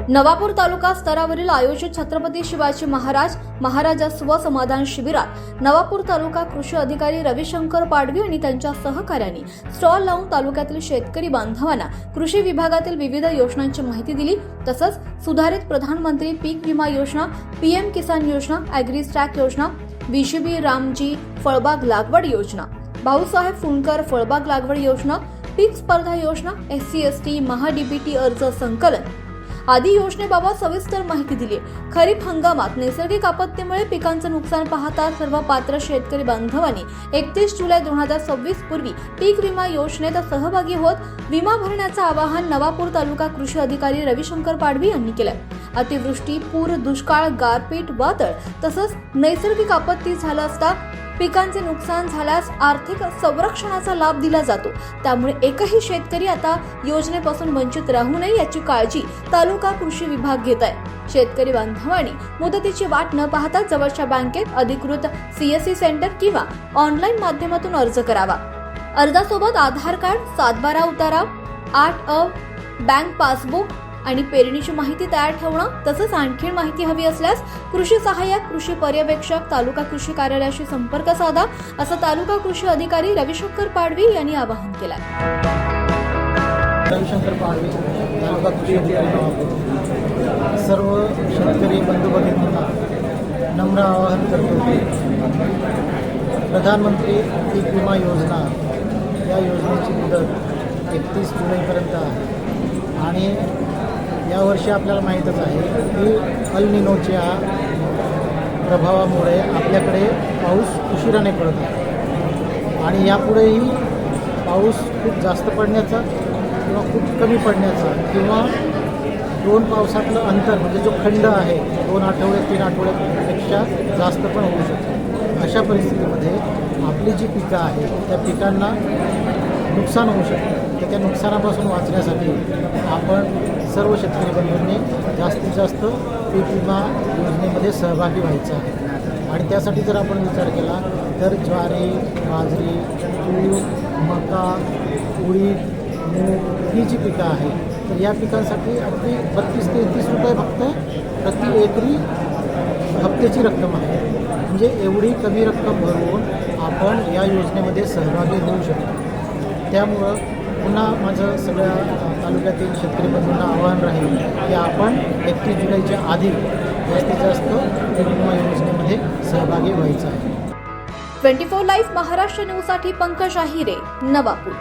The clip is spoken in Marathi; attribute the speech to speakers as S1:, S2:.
S1: नवापूर तालुका स्तरावरील आयोजित छत्रपती शिवाजी महाराजस्व समाधान शिबिरात नवापूर तालुका कृषी अधिकारी रविशंकर पाडवी आणि त्यांच्या सहकाऱ्यांनी स्टॉल लावून तालुक्यातील शेतकरी बांधवांना कृषी विभागातील विविध योजनांची माहिती दिली। तसंच सुधारित प्रधानमंत्री पीक विमा योजना, पीएम किसान योजना, ॲग्री स्टॅक योजना, बीशीबी रामजी फळबाग लागवड योजना, भाऊसाहेब फुंडकर फळबाग लागवड योजना, पीक स्पर्धा योजना, SC/ST महा-DBT अर्ज संकलन आदी योजनेबाबत सविस्तर माहिती दिली। खरीप हंगामात नैसर्गिक आपत्तीमुळे पिकांचं नुकसान पाहता सर्व पात्र शेतकरी बांधवांनी 31 जुलै 2026 पूर्वी पीक विमा योजनेत सहभागी होत विमा भरण्याचं आवाहन नवापूर तालुका कृषी अधिकारी रविशंकर पाडवी यांनी केलं। अतिवृष्टी, पूर, दुष्काळ, गारपीट, वादळ तसंच नैसर्गिक आपत्ती झाला असता पिकांचे नुकसान झाल्यास आर्थिक संरक्षणाचा लाभ दिला जातो। त्यामुळे एकही शेतकरी आता योजनेपासून वंचित राहू नये याची काळजी तालुका कृषी विभाग घेत आहे। शेतकरी बांधवांनी मुदतीची वाट न पाहता जवळच्या बँकेत अधिकृत CSC सेंटर किंवा ऑनलाईन माध्यमातून अर्ज करावा। अर्जासोबत आधार कार्ड, 7/12 उतारा, 8A बँक पासबुक आणि पेरणीची माहिती तयार ठेवणं। तसंच आणखी माहिती हवी असल्यास कृषी सहाय्यक, कृषी पर्यवेक्षक, तालुका कृषी कार्यालयाशी संपर्क साधा, असं तालुका कृषी अधिकारी रविशंकर पाडवी यांनी आवाहन केलं।
S2: रविशंकर पाडवी, तालुका कृषी अधिकारी नवापूर। सर्व शेतकरी बंधू भगिनींना नम्र आवाहन करतो की प्रधानमंत्री पीक विमा योजना या योजनेची मुदत 31 जुलैपर्यंत आहे आणि यावर्षी आपल्याला माहीतच आहे की अल निनोच्या प्रभावामुळे आपल्याकडे पाऊस उशिराने पडत आहे आणि यापुढेही पाऊस खूप जास्त पडण्याचा किंवा खूप कमी पडण्याचा किंवा दोन पावसातलं अंतर म्हणजे जो खंड आहे 2 आठवडे 3 आठवड्यापेक्षा जास्त पण होऊ शकतो। अशा परिस्थितीमध्ये आपली जी पिकं आहेत त्या पिकांना नुकसान होऊ शकतं। तर त्या नुकसानापासून वाचण्यासाठी आपण सर्व शेतकरी बंधूंनी जास्तीत जास्त पीक विमा योजनेमध्ये सहभागी व्हायचं आहे आणि त्यासाठी जर आपण विचार केला तर ज्वारी, बाजरी, तूर, मका, उडीद, मूग ही जी पिकं आहेत तर या पिकांसाठी अगदी 32 ते 33 रुपये फक्त प्रति एकरी हप्त्याची रक्कम आहे। म्हणजे एवढी कमी रक्कम भरून आपण या योजनेमध्ये सहभागी होऊ शकतो। त्यामुळं पुन्हा माझं सगळ्या तालुक्यातील शेतकरी बंधूंना आवाहन राहील की आपण 31 जुलैच्या आधी जास्तीत जास्त पीक विमा योजनेमध्ये सहभागी व्हायचं आहे।
S1: 24 लाईव्ह महाराष्ट्र न्यूजसाठी पंकज आहिरे, नवापूर।